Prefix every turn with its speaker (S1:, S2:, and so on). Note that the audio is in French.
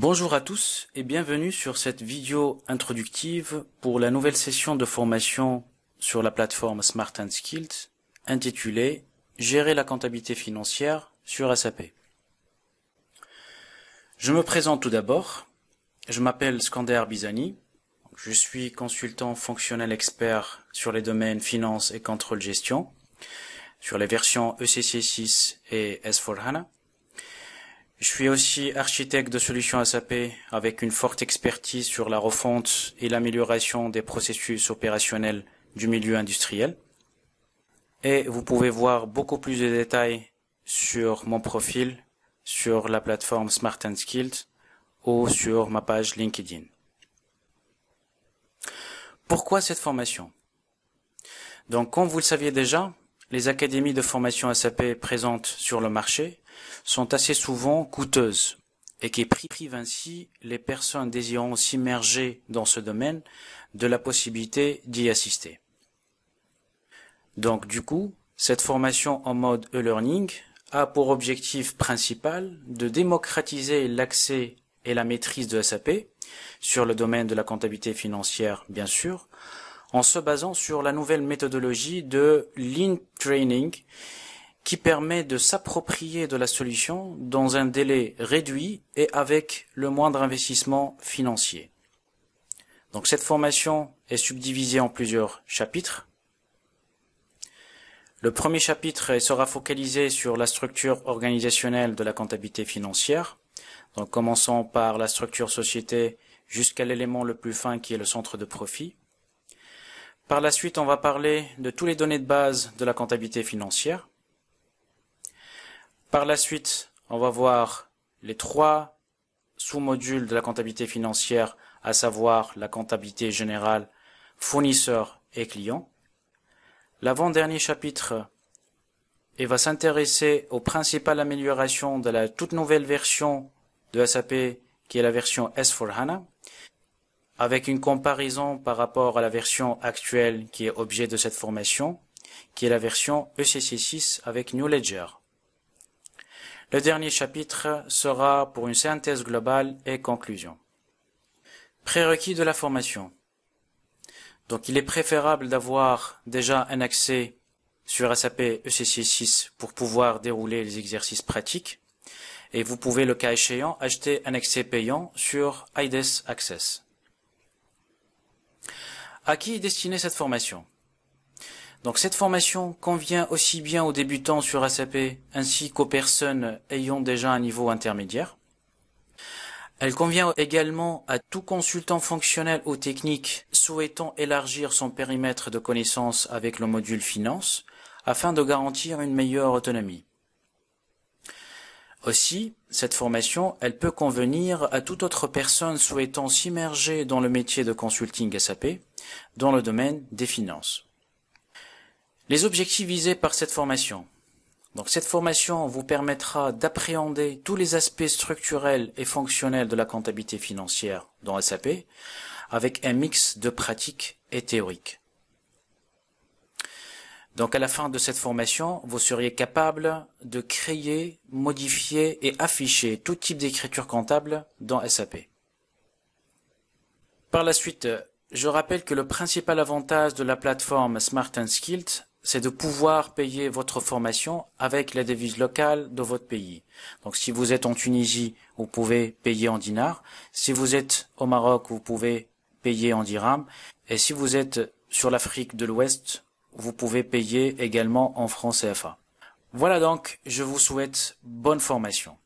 S1: Bonjour à tous et bienvenue sur cette vidéo introductive pour la nouvelle session de formation sur la plateforme Smart & Skilled intitulée Gérer la comptabilité financière sur SAP. Je me présente tout d'abord. Je m'appelle Skander Bizani. Je suis consultant fonctionnel expert sur les domaines finance et contrôle gestion sur les versions ECC6 et S4HANA. Je suis aussi architecte de solutions SAP avec une forte expertise sur la refonte et l'amélioration des processus opérationnels du milieu industriel. Et vous pouvez voir beaucoup plus de détails sur mon profil sur la plateforme Smart & Skilled ou sur ma page LinkedIn. Pourquoi cette formation? Donc, comme vous le saviez déjà, les académies de formation SAP présentes sur le marché sont assez souvent coûteuses et qui privent ainsi les personnes désirant s'immerger dans ce domaine de la possibilité d'y assister. Donc du coup, cette formation en mode e-learning a pour objectif principal de démocratiser l'accès et la maîtrise de SAP sur le domaine de la comptabilité financière, bien sûr, en se basant sur la nouvelle méthodologie de Lean Training qui permet de s'approprier de la solution dans un délai réduit et avec le moindre investissement financier. Donc cette formation est subdivisée en plusieurs chapitres. Le premier chapitre sera focalisé sur la structure organisationnelle de la comptabilité financière, donc commençant par la structure société jusqu'à l'élément le plus fin qui est le centre de profit. Par la suite, on va parler de toutes les données de base de la comptabilité financière. Par la suite, on va voir les trois sous-modules de la comptabilité financière, à savoir la comptabilité générale, fournisseur et client. L'avant-dernier chapitre va s'intéresser aux principales améliorations de la toute nouvelle version de SAP qui est la version S4HANA, avec une comparaison par rapport à la version actuelle qui est objet de cette formation, qui est la version ECC6 avec New Ledger. Le dernier chapitre sera pour une synthèse globale et conclusion. Prérequis de la formation. Donc il est préférable d'avoir déjà un accès sur SAP ECC6 pour pouvoir dérouler les exercices pratiques. Et vous pouvez, le cas échéant, acheter un accès payant sur IDES Access. À qui est destinée cette formation? Donc cette formation convient aussi bien aux débutants sur SAP ainsi qu'aux personnes ayant déjà un niveau intermédiaire. Elle convient également à tout consultant fonctionnel ou technique souhaitant élargir son périmètre de connaissances avec le module finance afin de garantir une meilleure autonomie. Aussi, cette formation, elle peut convenir à toute autre personne souhaitant s'immerger dans le métier de consulting SAP dans le domaine des finances. Les objectifs visés par cette formation. Donc cette formation vous permettra d'appréhender tous les aspects structurels et fonctionnels de la comptabilité financière dans SAP avec un mix de pratique et théorique. Donc à la fin de cette formation, vous seriez capable de créer, modifier et afficher tout type d'écriture comptable dans SAP. Par la suite, je rappelle que le principal avantage de la plateforme Smart & Skilled, c'est de pouvoir payer votre formation avec la devise locale de votre pays. Donc si vous êtes en Tunisie, vous pouvez payer en dinars. Si vous êtes au Maroc, vous pouvez payer en dirhams. Et si vous êtes sur l'Afrique de l'Ouest, vous pouvez payer également en francs CFA. Voilà donc, je vous souhaite bonne formation.